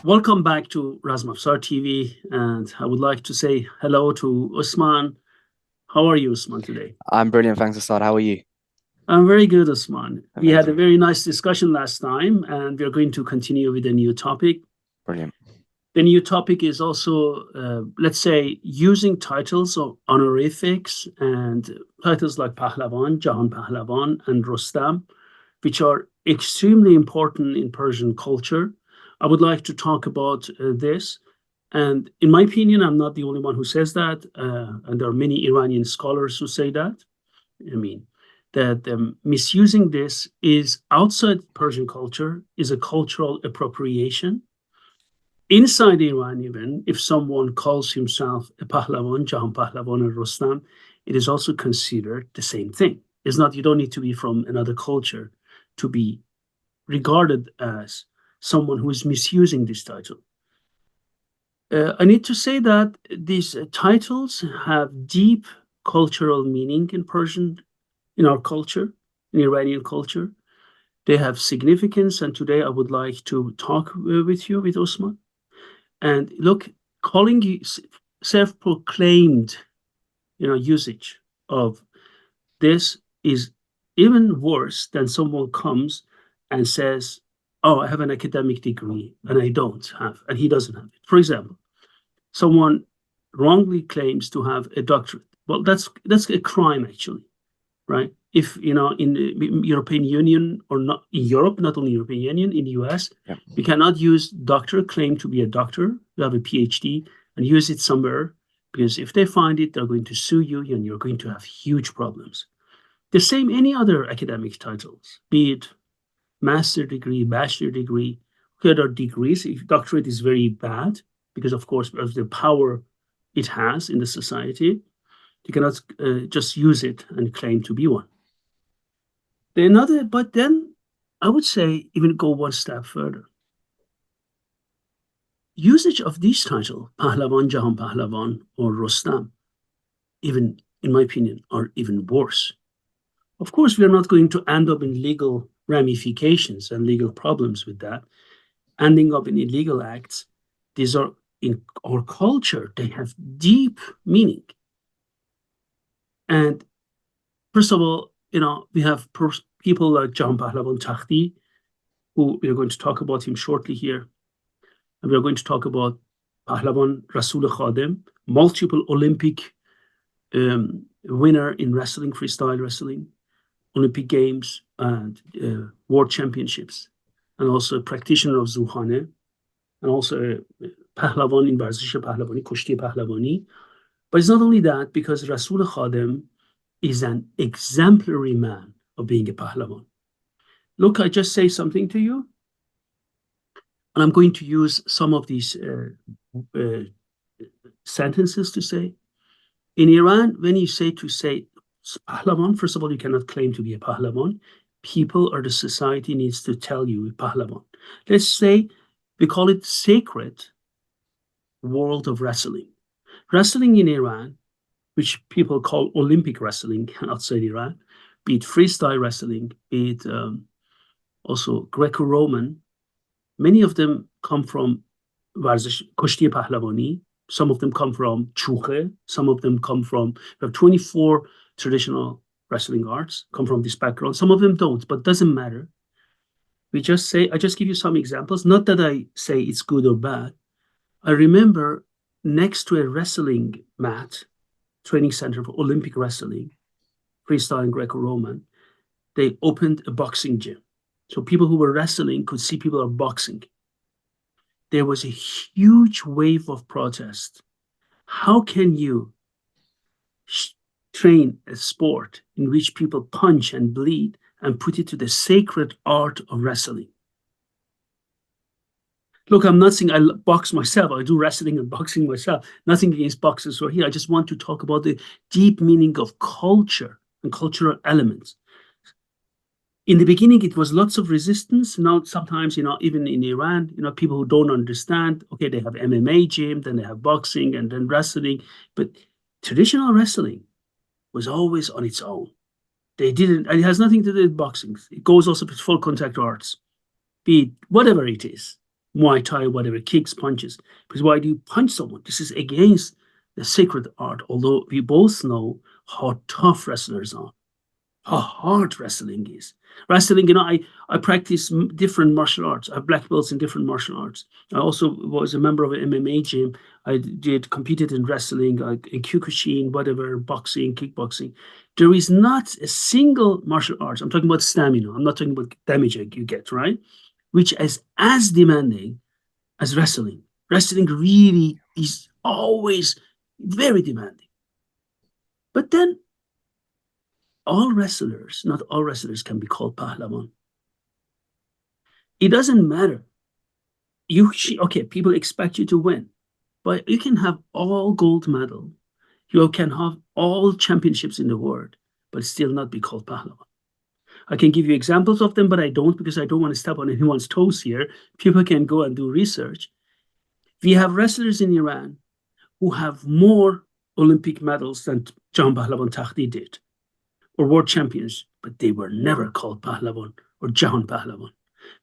Welcome back to Razmafzar TV, and I would like to say hello to Usman. How are you, Usman, today? I'm brilliant, thanks, Assad. How are you? I'm very good, Usman. Amazing. We had a very nice discussion last time, and we're going to continue with a new topic. Brilliant. The new topic is also, let's say, using titles of honorifics and titles like Pahlavan, Jahan Pahlavan, and Rostam, which are extremely important in Persian culture. I would like to talk about this. And in my opinion, I'm not the only one who says that. And there are many Iranian scholars who say that. I mean, that misusing this is outside Persian culture, is a cultural appropriation. Inside Iran, even if someone calls himself a Pahlavan, Jahan Pahlavan, or Rostam, it is also considered the same thing. It's not, you don't need to be from another culture to be regarded as someone who is misusing this title. I need to say that these titles have deep cultural meaning in Persian, in our culture, in Iranian culture. They have significance, and today I would like to talk with you, with Usman. And look, calling you self-proclaimed, usage of this is even worse than someone comes and says, oh, I have an academic degree and I don't have, and he doesn't have it. For example, someone wrongly claims to have a doctorate. Well, that's a crime, actually, right? If, in the European Union, or not in Europe, not only European Union, in the US, we cannot use doctor, claim to be a doctor, you have a PhD, and use it somewhere, because if they find it, they're going to sue you and you're going to have huge problems. The same any other academic titles, be it master degree, bachelor degree, other degrees. If doctorate is very bad, because of course of the power it has in the society, you cannot just use it and claim to be one. But then I would say even go one step further. Usage of this title, Pahlavan, Jahan Pahlavan, or Rostam, even in my opinion, are even worse. Of course, we are not going to end up in legal ramifications and legal problems with that, ending up in illegal acts. These are, in our culture, they have deep meaning. And first of all, we have people like Jahan Pahlavan Takhti, who we are going to talk about him shortly here. And we are going to talk about Pahlavan Rasul Khadem, multiple Olympic winner in wrestling, freestyle wrestling, Olympic Games and World Championships, and also a practitioner of Zuhane, and also a Pahlavan in Varzish Pahlavani, Kushti Pahlavani. But it's not only that, because Rasul Khadem is an exemplary man of being a Pahlavan. Look, I just say something to you, and I'm going to use some of these sentences to say. In Iran, when you say Pahlavan, first of all, you cannot claim to be a Pahlavan. People or the society needs to tell you Pahlavan. Let's say we call it sacred world of wrestling. Wrestling in Iran, which people call Olympic wrestling outside Iran, be it freestyle wrestling, be it also Greco-Roman, many of them come from Varzish Kushti Pahlavani. Some of them come from Chukhe. Some of them come from, we have 24 traditional wrestling arts, come from this background. Some of them don't, but doesn't matter. I just give you some examples. Not that I say it's good or bad. I remember next to a wrestling mat, training center for Olympic wrestling, freestyle and Greco-Roman, they opened a boxing gym. So people who were wrestling could see people are boxing. There was a huge wave of protest. How can you train a sport in which people punch and bleed and put it to the sacred art of wrestling? Look, I'm not saying I box myself. I do wrestling and boxing myself. Nothing against boxers or here. I just want to talk about the deep meaning of culture and cultural elements. In the beginning, it was lots of resistance. Now, sometimes, even in Iran, people who don't understand, okay, they have MMA gym, then they have boxing and then wrestling. But traditional wrestling was always on its own. They didn't, and it has nothing to do with boxing. It goes also with full contact arts, be it whatever it is. Muay Thai, whatever, kicks, punches. Because why do you punch someone? This is against the sacred art, although we both know how tough wrestlers are, how hard wrestling is. Wrestling, I practice different martial arts. I have black belts in different martial arts. I also was a member of an MMA gym. I competed in wrestling, like in Kyokushin, whatever, boxing, kickboxing. There is not a single martial arts. I'm talking about stamina. I'm not talking about damage you get, right? Which is as demanding as wrestling. Wrestling really is always very demanding. But then not all wrestlers can be called Pahlavan. It doesn't matter. Okay, people expect you to win, but you can have all gold medal. You can have all championships in the world, but still not be called Pahlavan. I can give you examples of them, but I don't because I don't want to step on anyone's toes here. People can go and do research. We have wrestlers in Iran who have more Olympic medals than Jahan Pahlavan Takhti did, or world champions, but they were never called Pahlavan or Jahan Pahlavan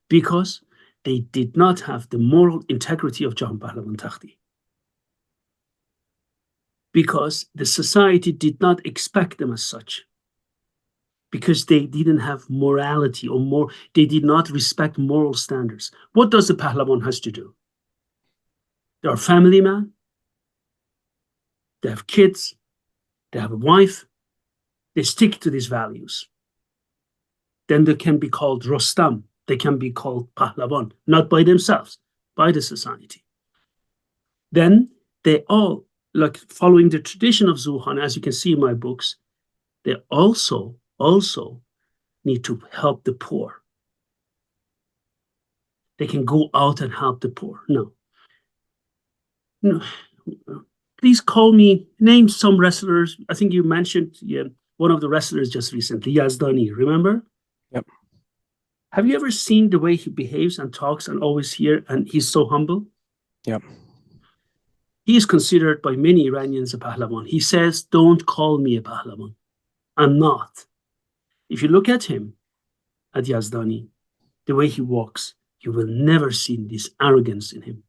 because they did not have the moral integrity of Jahan Pahlavan Takhti. Because the society did not expect them as such. Because they didn't have morality they did not respect moral standards. What does the Pahlavan has to do? They are family man, they have kids, they have a wife, they stick to these values. Then they can be called Rostam, they can be called Pahlavan, not by themselves, by the society. Then they all, like following the tradition of Zuhan, as you can see in my books, they also need to help the poor. They can go out and help the poor. No. Please name some wrestlers. I think you mentioned one of the wrestlers just recently, Yazdani, remember? Yep. Have you ever seen the way he behaves and talks and always here, and he's so humble? Yep. He is considered by many Iranians a Pahlavan. He says, don't call me a Pahlavan. I'm not. If you look at him, at Yazdani, the way he walks, you will never see this arrogance in him.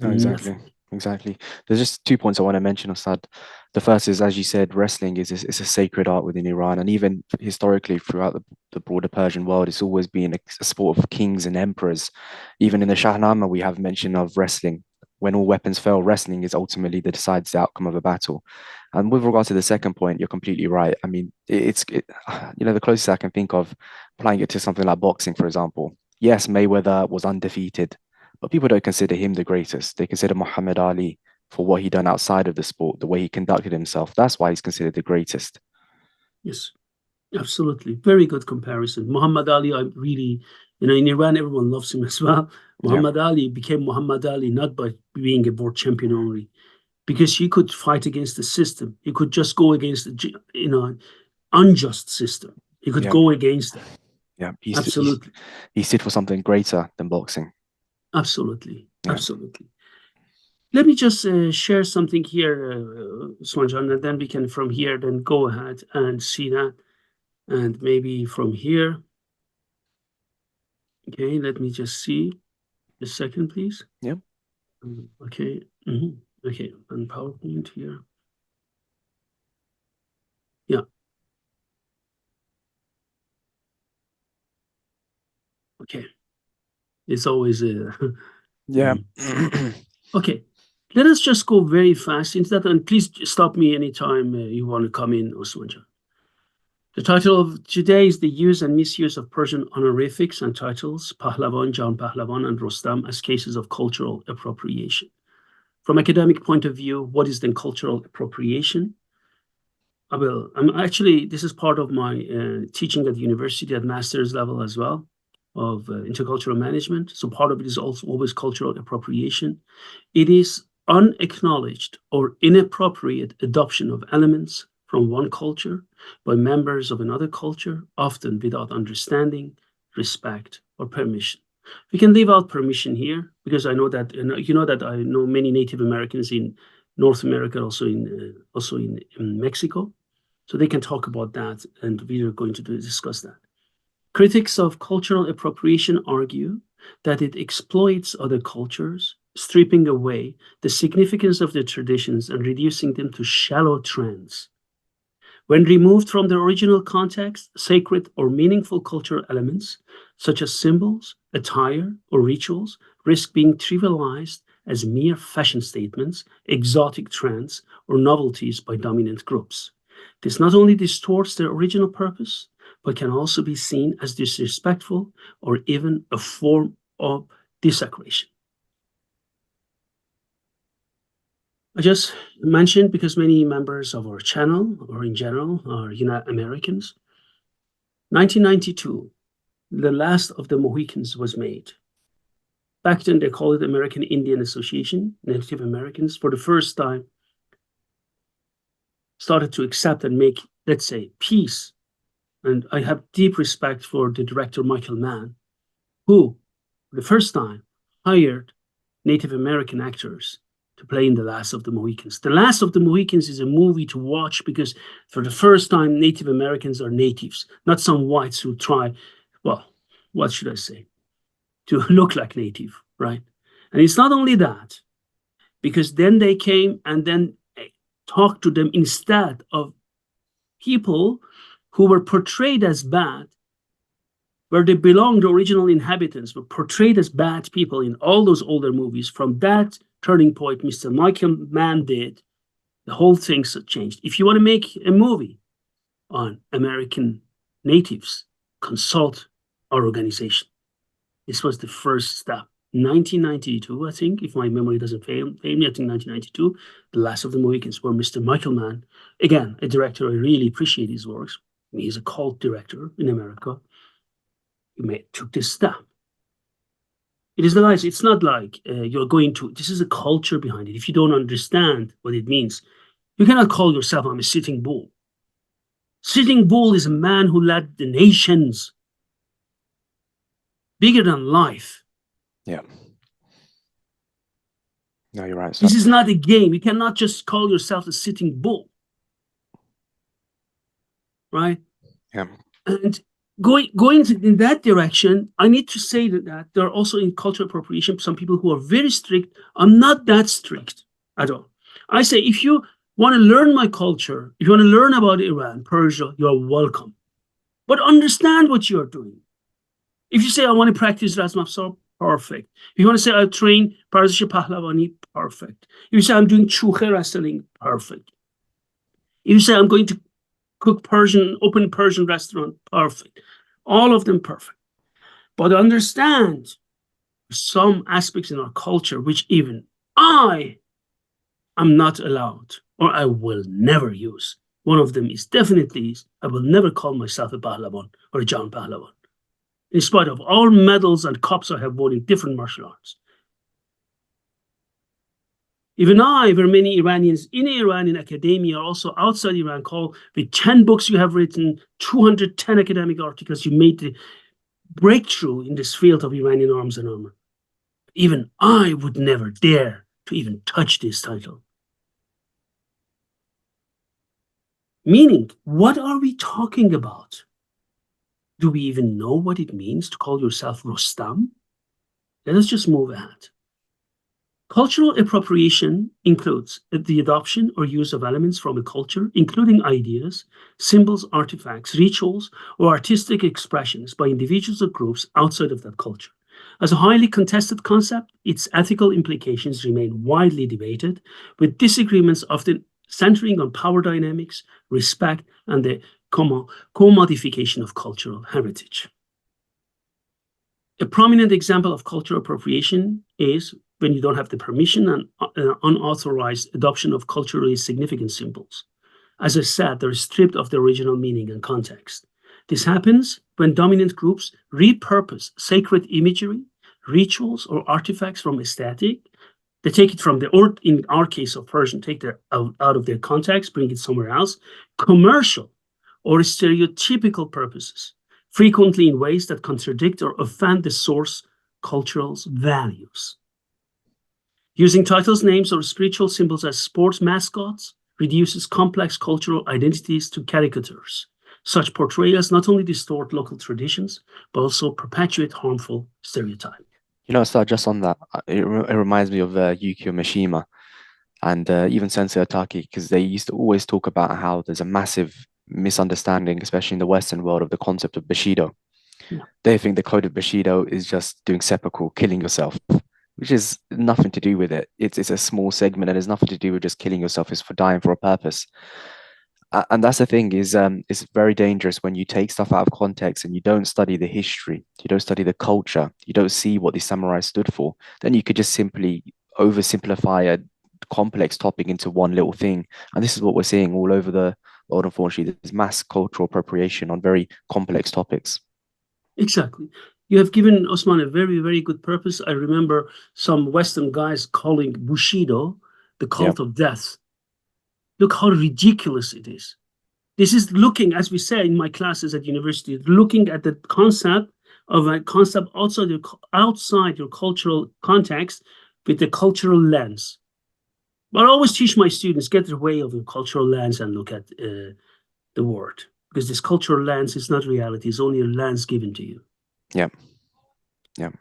No, exactly. Nothing. Exactly. There's just 2 points I want to mention, Assad. The first is, as you said, wrestling is a sacred art within Iran, and even historically throughout the broader Persian world, it's always been a sport of kings and emperors. Even in the Shahnameh, we have mention of wrestling. When all weapons fail, wrestling is ultimately that decides the outcome of a battle. And with regard to the second point, you're completely right. I mean, the closest I can think of applying it to something like boxing, for example. Yes, Mayweather was undefeated, but people don't consider him the greatest. They consider Muhammad Ali for what he done outside of the sport, the way he conducted himself. That's why he's considered the greatest. Yes, absolutely. Very good comparison. Muhammad Ali, I really, in Iran, everyone loves him as well. Yeah. Muhammad Ali became Muhammad Ali not by being a world champion only, because he could fight against the system. He could just go against the, unjust system. He could Yeah. go against that. Yeah. Absolutely. He stood for something greater than boxing. Absolutely. Yeah. Absolutely. Let me just share something here, Usman, and then we can from here then go ahead and see that. And maybe from here. Okay, let me just see. A second, please. Yeah. Okay. Okay, and PowerPoint here. Yeah. Okay. It's always a Yeah. okay. Let us just go very fast into that, and please stop me anytime you want to come in, Usman. The title of today is The Use and Misuse of Persian Honorifics and Titles, Pahlavan, Jahan Pahlavan, and Rostam as cases of cultural appropriation. From academic point of view, what is then cultural appropriation? This is part of my teaching at the university at master's level as well, of intercultural management. So part of it is also always cultural appropriation. It is unacknowledged or inappropriate adoption of elements from one culture by members of another culture, often without understanding, respect, or permission. We can leave out permission here because I know that I know many Native Americans in North America, also in Mexico, so they can talk about that, and we are going to discuss that. Critics of cultural appropriation argue that it exploits other cultures, stripping away the significance of their traditions and reducing them to shallow trends. When removed from their original context, sacred or meaningful cultural elements, such as symbols, attire, or rituals, risk being trivialized as mere fashion statements, exotic trends, or novelties by dominant groups. This not only distorts their original purpose, but can also be seen as disrespectful or even a form of desecration. I just mentioned because many members of our channel, or in general, are Americans. 1992, the last of the Mohicans was made. Back then, they called it American Indian Association. Native Americans, for the first time, started to accept and make, let's say, peace. And I have deep respect for the director, Michael Mann, who, for the first time, hired Native American actors to play in The Last of the Mohicans. The Last of the Mohicans is a movie to watch because for the first time, Native Americans are natives, not some whites who try, well, what should I say, to look like native, right? And it's not only that, because then they came and then talked to them instead of people who were portrayed as bad, where they belonged, the original inhabitants were portrayed as bad people in all those older movies. From that turning point Mr. Michael Mann did, the whole thing changed. If you want to make a movie on American natives, consult our organization. This was the first step. 1992, I think, if my memory doesn't fail me, I think 1992, The Last of the Mohicans, where Mr. Michael Mann, again, a director, I really appreciate his works. He's a cult director in America. He took this step. It is nice. It's not like you're going to, this is a culture behind it. If you don't understand what it means, you cannot call yourself, I'm a sitting bull. Sitting bull is a man who led the nations, bigger than life. Yeah. No, you're right. This is not a game. You cannot just call yourself a sitting bull. Right? Yeah. And going in that direction, I need to say that there are also in cultural appropriation some people who are very strict. I'm not that strict at all. I say, if you want to learn my culture, if you want to learn about Iran, Persia, you're welcome. But understand what you're doing. If you say, I want to practice Razmafzar, perfect. If you want to say, I train Persian Pahlavani, perfect. If you say, I'm doing Chukhe wrestling, perfect. If you say, I'm going to cook Persian, open Persian restaurant, perfect. All of them perfect. But understand some aspects in our culture which even I am not allowed, or I will never use. One of them is definitely, I will never call myself a Pahlavan or a Jahan Pahlavan, in spite of all medals and cups I have won in different martial arts. Even where many Iranians in Iranian academia, also outside Iran, call with 10 books you have written, 210 academic articles, you made the breakthrough in this field of Iranian arms and armor. Even I would never dare to even touch this title. Meaning, what are we talking about? Do we even know what it means to call yourself Rostam? Let us just move ahead. Cultural appropriation includes the adoption or use of elements from a culture, including ideas, symbols, artifacts, rituals, or artistic expressions by individuals or groups outside of that culture. As a highly contested concept, its ethical implications remain widely debated, with disagreements often centering on power dynamics, respect, and the commodification of cultural heritage. A prominent example of cultural appropriation is when you don't have the permission and unauthorized adoption of culturally significant symbols. As I said, they're stripped of their original meaning and context. This happens when dominant groups repurpose sacred imagery, rituals, or artifacts from aesthetic. They take it from or in our case of Persian, take it out of their context, bring it somewhere else, commercial or stereotypical purposes, frequently in ways that contradict or offend the source cultural's values. Using titles, names, or spiritual symbols as sports mascots reduces complex cultural identities to caricatures. Such portrayals not only distort local traditions, but also perpetuate harmful stereotypes. You know, so just on that, it reminds me of Yukio Mishima and even Sensei Otaki, because they used to always talk about how there's a massive misunderstanding, especially in the Western world, of the concept of Bushido. Yeah. They think the code of Bushido is just doing seppuku, killing yourself, which is nothing to do with it. It's a small segment and has nothing to do with just killing yourself. It's for dying for a purpose. And that's the thing is, it's very dangerous when you take stuff out of context and you don't study the history, you don't study the culture, you don't see what the samurai stood for. Then you could just simply oversimplify a complex topic into one little thing. And this is what we're seeing all over the world, unfortunately. There's mass cultural appropriation on very complex topics. Exactly. You have given Usman a very, very good purpose. I remember some Western guys calling Bushido the cult of death. Look how ridiculous it is. This is looking, as we say in my classes at university, looking at the concept of a concept outside your cultural context with the cultural lens. But I always teach my students, get away of your cultural lens and look at the word. Because this cultural lens is not reality. It's only a lens given to you. Yeah. Yeah.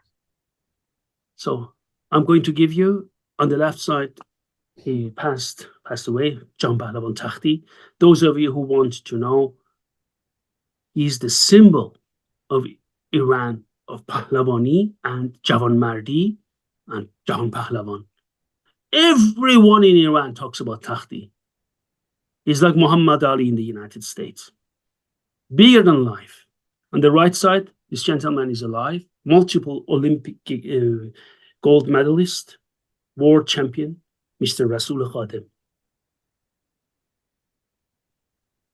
So I'm going to give you, on the left side, he passed away, Jahan Pahlavan Takhti. Those of you who want to know, he's the symbol of Iran, of Pahlavani and Javanmardi and Jahan Pahlavan. Everyone in Iran talks about Takhti. He's like Muhammad Ali in the United States. Bigger than life. On the right side, this gentleman is alive, multiple Olympic gold medalist, world champion, Mr. Rasul Khadim.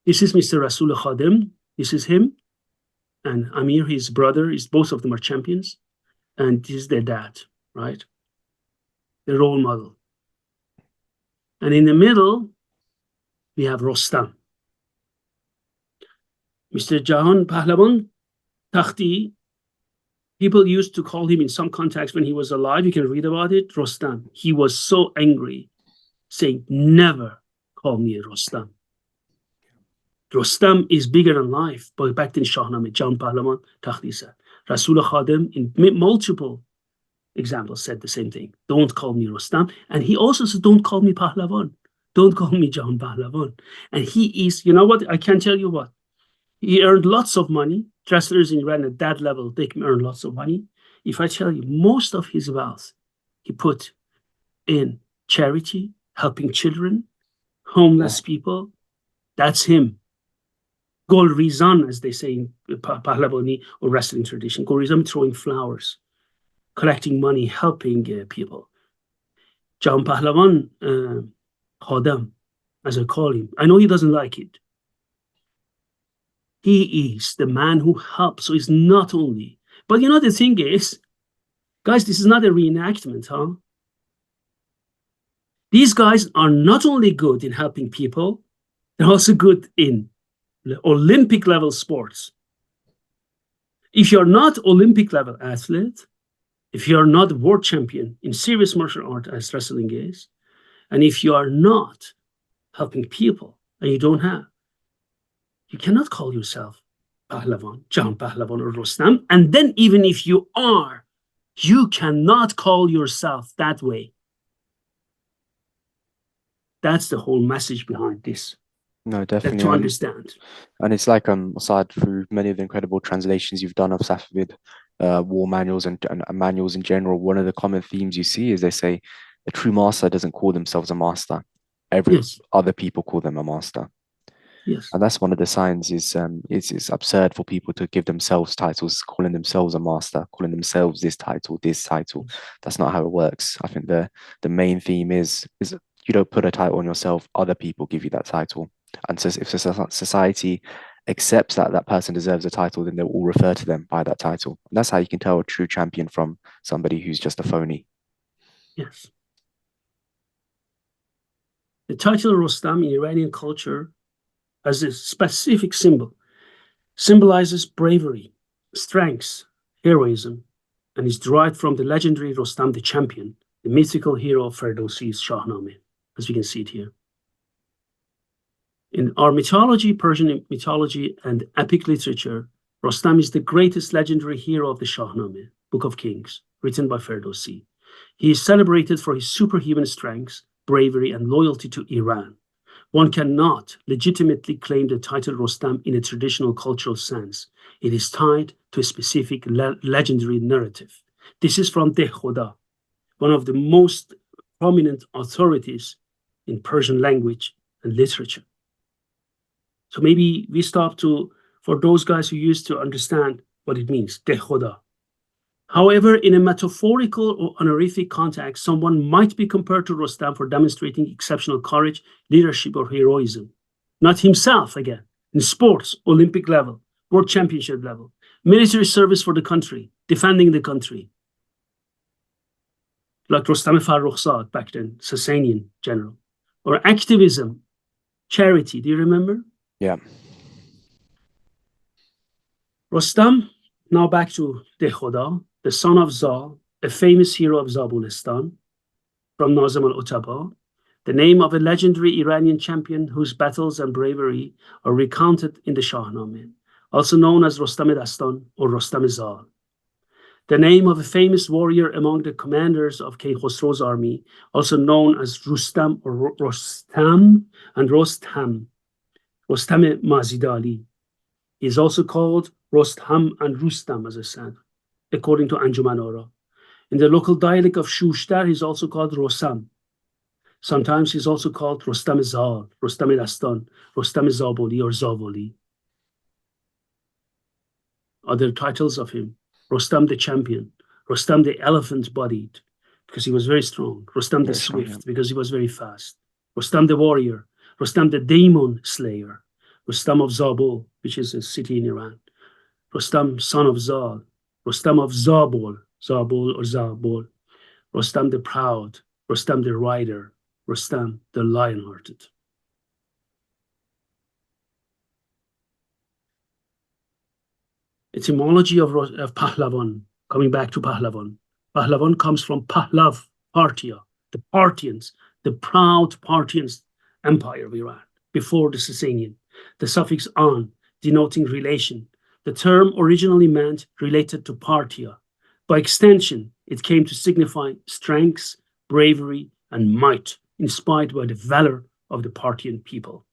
This is Mr. Rasul Khadim. This is him. And Amir, his brother, both of them are champions. And this is their dad, right? The role model. And in the middle, we have Rostam. Mr. Jahan Pahlavan Takhti, people used to call him in some context when he was alive, you can read about it, Rostam. He was so angry, saying, never call me a Rostam. Rostam is bigger than life. But back in Shahnameh, Jahan Pahlavan Takhti said. Rasul Khadim, in multiple examples, said the same thing. Don't call me Rostam. And he also said, don't call me Pahlavan. Don't call me Jahan Pahlavan. And he is, you know what, I can tell you what. He earned lots of money. Wrestlers in Iran at that level, they can earn lots of money. If I tell you, most of his wealth he put in charity, helping children, homeless people. That's him. Gol Rizan, as they say in Pahlavani or wrestling tradition. Gol Rizan, throwing flowers, collecting money, helping people. Jahan Pahlavan Khadim, as I call him. I know he doesn't like it. He is the man who helps. So it's not only, but you know, the thing is, guys, this is not a reenactment, huh? These guys are not only good in helping people, they're also good in Olympic level sports. If you're not Olympic level athlete, if you're not world champion in serious martial art as wrestling is, and if you are not helping people and you don't have, you cannot call yourself Pahlavan, Jahan Pahlavan or Rostam. And then even if you are, you cannot call yourself that way. That's the whole message behind this. No, definitely. To understand. And it's like, aside through many of the incredible translations you've done of Safavid, war manuals and manuals in general, one of the common themes you see is they say a true master doesn't call themselves a master. Yes. Other people call them a master. Yes. And that's one of the signs is it's absurd for people to give themselves titles, calling themselves a master, calling themselves this title, this title. That's not how it works. I think the main theme is you don't put a title on yourself, other people give you that title. And so if society accepts that that person deserves a title, then they'll all refer to them by that title. And that's how you can tell a true champion from somebody who's just a phony. Yes. The title Rostam in Iranian culture as a specific symbol, symbolizes bravery, strength, heroism, and is derived from the legendary Rostam the champion, the mythical hero of Ferdowsi's Shahnameh, as we can see it here. In our mythology, Persian mythology and epic literature, Rostam is the greatest legendary hero of the Shahnameh, Book of Kings, written by Ferdowsi. He is celebrated for his superhuman strength, bravery, and loyalty to Iran. One cannot legitimately claim the title Rostam in a traditional cultural sense. It is tied to a specific legendary narrative. This is from Dehkhoda, one of the most prominent authorities in Persian language and literature. So maybe we stop for those guys who used to understand what it means, Dehkhoda. However, in a metaphorical or honorific context, someone might be compared to Rostam for demonstrating exceptional courage, leadership, or heroism. Not himself, again, in sports, Olympic level, world championship level, military service for the country, defending the country. Like Rostam Farrokhzad back then, Sasanian general. Or activism, charity, do you remember? Yeah. Rostam, now back to Dehkhoda, the son of Zal, a famous hero of Zabulistan, from Nazim al-Utaba, the name of a legendary Iranian champion whose battles and bravery are recounted in the Shahnameh, also known as Rostam Dastan or Rostam Zal. The name of a famous warrior among the commanders of Kaykhosro's army, also known as Rustam or Rostam and Rostam, Rostam Mazidali. He is also called Rostam and Rustam, as I said, according to Anjuman Ora. In the local dialect of Shushtar, he's also called Rosam. Sometimes he's also called Rostam Zal, Rostam Dastan, Rostam Zaboli or Zavoli. Other titles of him: Rostam the champion, Rostam the elephant-bodied, because he was very strong, Rostam the swift, because he was very fast, Rostam the warrior, Rostam the demon slayer, Rostam of Zabul, which is a city in Iran, Rostam son of Zal, Rostam of Zabul, Zabul or Zabul, Rostam the proud, Rostam the rider, Rostam the lion-hearted. Etymology of Pahlavan, coming back to Pahlavan. Pahlavan comes from Pahlav, Parthia, the Parthians, the proud Parthians empire of Iran, before the Sasanian. The suffix an, denoting relation. The term originally meant related to Parthia. By extension, it came to signify strength, bravery, and might, inspired by the valor of the Parthian people.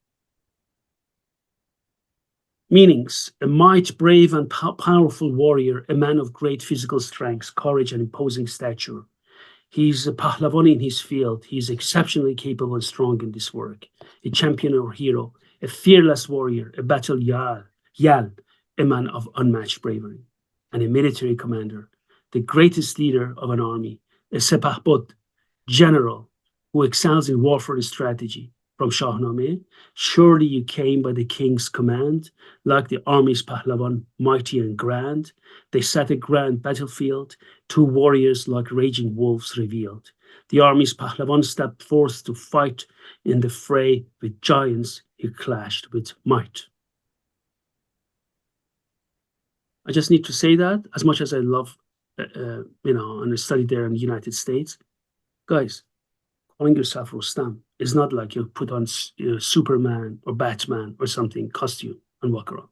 Meanings: a might, brave and powerful warrior, a man of great physical strength, courage, and imposing stature. He's a Pahlavan in his field. He's exceptionally capable and strong in this work. A champion or hero, a fearless warrior, a battle yal, a man of unmatched bravery, and a military commander, the greatest leader of an army, a sepahbud, general, who excels in warfare and strategy. From Shahnameh, surely you came by the king's command, like the army's Pahlavan, mighty and grand. They set a grand battlefield, two warriors like raging wolves revealed. The army's Pahlavan stepped forth to fight in the fray with giants he clashed with might. I just need to say that, as much as I love, and I studied there in the United States, guys, calling yourself Rostam is not like you put on Superman or Batman or something costume and walk around.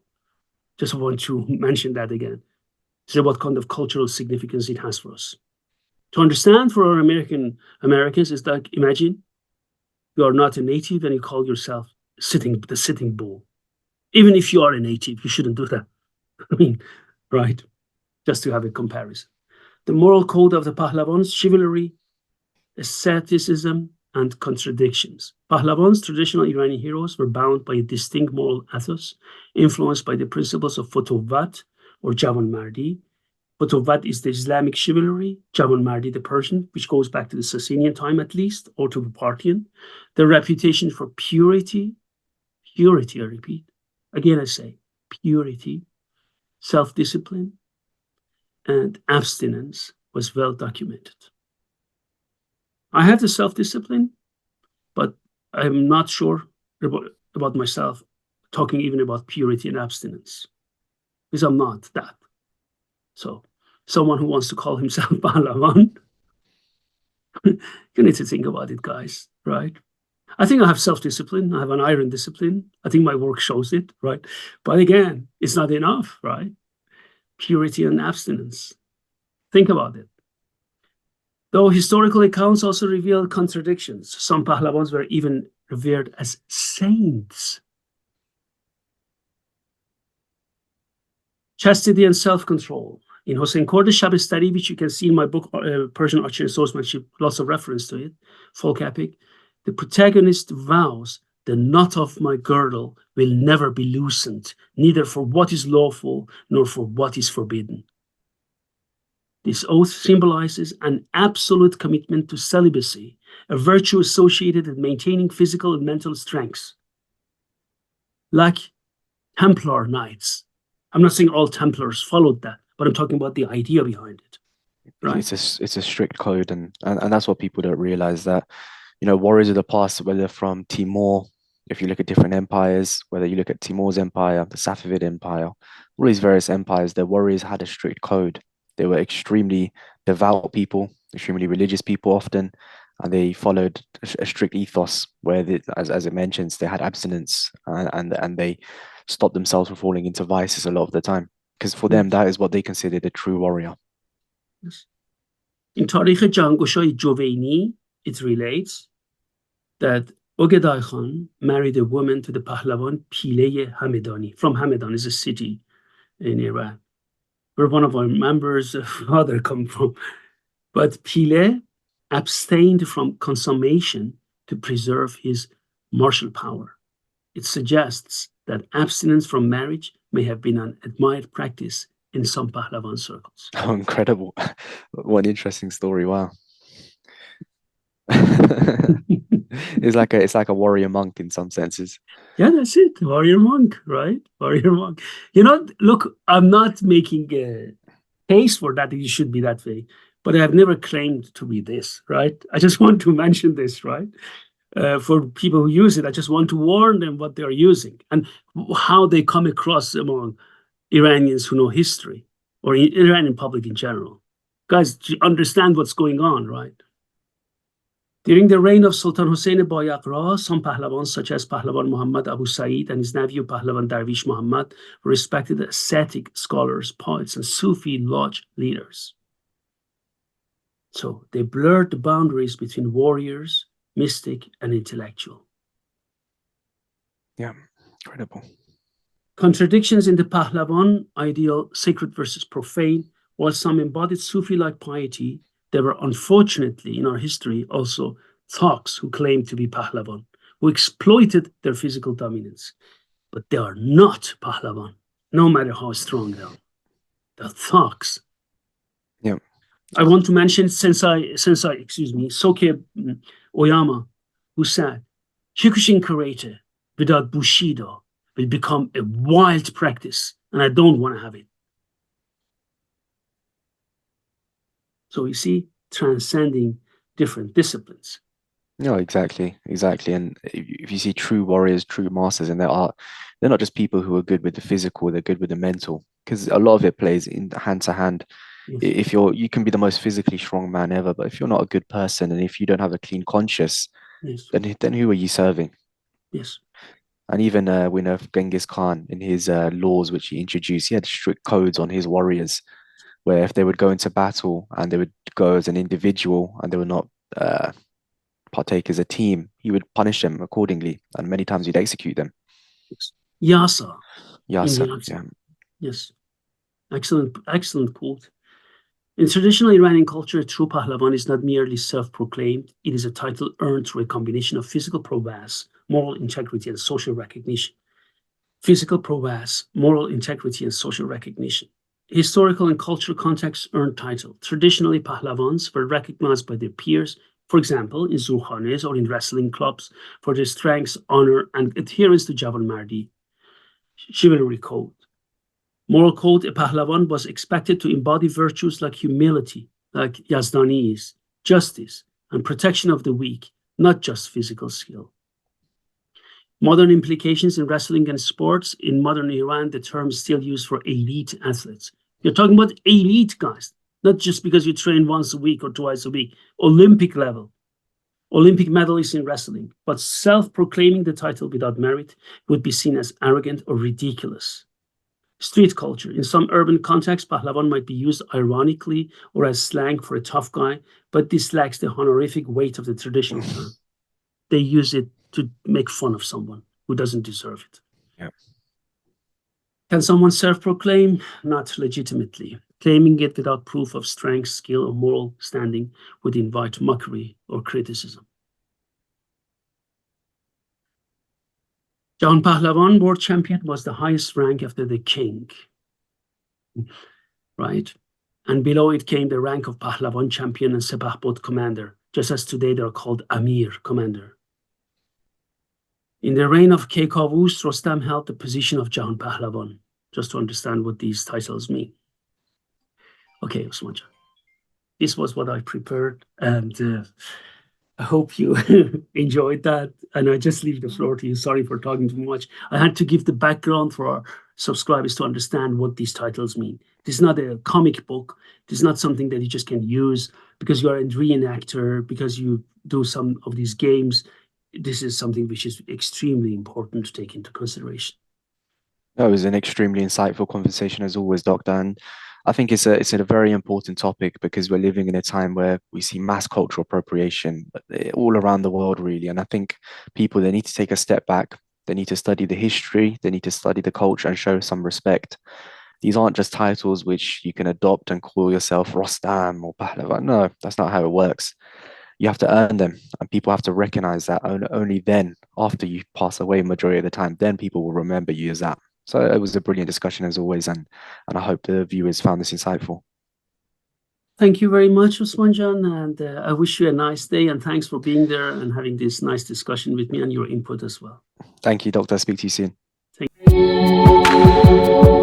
Just want to mention that again. See what kind of cultural significance it has for us. To understand for our Americans is like, imagine you are not a native and you call yourself the sitting bull. Even if you are a native, you shouldn't do that. I mean, right? just to have a comparison. The moral code of the Pahlavans: chivalry, asceticism, and contradictions. Pahlavans, traditional Iranian heroes, were bound by a distinct moral ethos, influenced by the principles of futuwwat, or javanmardi. Futuwwat is the Islamic chivalry, javanmardi the Persian, which goes back to the Sassanian time at least, or to the Parthian. Their reputation for purity, I repeat, again I say, purity, self-discipline, and abstinence was well documented. I have the self-discipline, but I'm not sure about myself talking even about purity and abstinence, because I'm not that. So someone who wants to call himself Pahlavan, you need to think about it, guys, right? I think I have self-discipline. I have an iron discipline. I think my work shows it, right? But again, it's not enough, right? Purity and abstinence. Think about it. Though historical accounts also reveal contradictions. Some Pahlavans were even revered as saints. Chastity and self-control. In Hossein Kurdish Shabestari, which you can see in my book, Persian Archer and Swordsmanship, lots of reference to it, folk epic, the protagonist vows, the knot of my girdle will never be loosened, neither for what is lawful nor for what is forbidden. This oath symbolizes an absolute commitment to celibacy, a virtue associated with maintaining physical and mental strengths. Like Templar knights. I'm not saying all Templars followed that, but I'm talking about the idea behind it. Right? It's a strict code, and that's what people don't realize, that, you know, warriors of the past, whether from Timur, if you look at different empires, whether you look at Timur's empire, the Safavid empire, all these various empires, their warriors had a strict code. They were extremely devout people, extremely religious people often, and they followed a strict ethos where, as it mentions, they had abstinence, and they stopped themselves from falling into vices a lot of the time, because for them, that is what they considered a true warrior. Yes. In Tarikh Jangoshay Jovaini, it relates that Ogedai Khan married a woman to the Pahlavan Pile Hamedani. From Hamedan, is a city in Iran, where one of our members' father come from. But Pile abstained from consummation to preserve his martial power. It suggests that abstinence from marriage may have been an admired practice in some Pahlavan circles. Oh, incredible. What an interesting story. Wow. It's like a warrior monk in some senses. Yeah, that's it. Warrior monk, right? Warrior monk. You know, look, I'm not making a case for that you should be that way, but I have never claimed to be this, right? I just want to mention this, right? For people who use it, I just want to warn them what they are using and how they come across among Iranians who know history, or Iranian public in general. Guys, to understand what's going on, right? During the reign of Sultan Hussein Bayaqra, some Pahlavans, such as Pahlavan Muhammad Abu Sa'id and his nephew Pahlavan Darwish Muhammad, were respected ascetic scholars, poets, and Sufi lodge leaders. So they blurred the boundaries between warriors, mystic, and intellectual. Yeah, incredible. Contradictions in the Pahlavan ideal, sacred versus profane. While some embodied Sufi-like piety, there were unfortunately in our history also thugs who claimed to be Pahlavan, who exploited their physical dominance. But they are not Pahlavan, no matter how strong they are. They're thugs. Yeah. I want to mention Sensei, Soke Oyama, who said, Kyokushin karate without Bushido will become a wild practice, and I don't want to have it. So you see, transcending different disciplines. No, exactly. And if you see true warriors, true masters in their art, they're not just people who are good with the physical, they're good with the mental, because a lot of it plays in hand to hand. Yes. If you can be the most physically strong man ever, but if you're not a good person and if you don't have a clean conscience, Yes. then who are you serving? Yes. And even when Genghis Khan, in his laws which he introduced, he had strict codes on his warriors, where if they would go into battle and they would go as an individual and they would not partake as a team, he would punish them accordingly, and many times he'd execute them. Yasa. Yasa, yeah. Yes. Excellent quote. In traditional Iranian culture, a true Pahlavan is not merely self-proclaimed. It is a title earned through a combination of physical prowess, moral integrity, and social recognition. Physical prowess, moral integrity, and social recognition. Historical and cultural contexts earned title. Traditionally, Pahlavans were recognized by their peers, for example, in zurkhanes or in wrestling clubs, for their strength, honor, and adherence to Javan Mardi. Chivalry code. Moral code, a Pahlavan was expected to embody virtues like humility, like Yazdani's, justice, and protection of the weak, not just physical skill. Modern implications in wrestling and sports. In modern Iran, the term is still used for elite athletes. You're talking about elite guys, not just because you train once a week or twice a week, Olympic level, Olympic medalists in wrestling. But self-proclaiming the title without merit would be seen as arrogant or ridiculous. Street culture. In some urban contexts, Pahlavan might be used ironically or as slang for a tough guy, but this lacks the honorific weight of the traditional term. They use it to make fun of someone who doesn't deserve it. Yeah. Can someone self-proclaim? Not legitimately. Claiming it without proof of strength, skill, or moral standing would invite mockery or criticism. Jahan Pahlavan, world champion, was the highest rank after the king, right? And below it came the rank of Pahlavan champion and Sepahbod commander, just as today they're called Amir, commander. In the reign of Keykavus, Rostam held the position of Jahan Pahlavan, just to understand what these titles mean. Okay, Usman, this was what I prepared, and I hope you enjoyed that. And I just leave the floor to you. Sorry for talking too much. I had to give the background for our subscribers to understand what these titles mean. This is not a comic book. This is not something that you just can use because you are a reenactor, because you do some of these games. This is something which is extremely important to take into consideration. That was an extremely insightful conversation as always, Doctor. And I think it's a very important topic because we're living in a time where we see mass cultural appropriation all around the world, really. And I think people, they need to take a step back. They need to study the history. They need to study the culture and show some respect. These aren't just titles which you can adopt and call yourself Rostam or Pahlavan. No, that's not how it works. You have to earn them, and people have to recognize that only then, after you pass away, majority of the time, then people will remember you as that. So it was a brilliant discussion as always, and I hope the viewers found this insightful. Thank you very much, Usman Jan, and I wish you a nice day, and thanks for being there and having this nice discussion with me and your input as well. Thank you, Doctor. Speak to you soon. Thank you.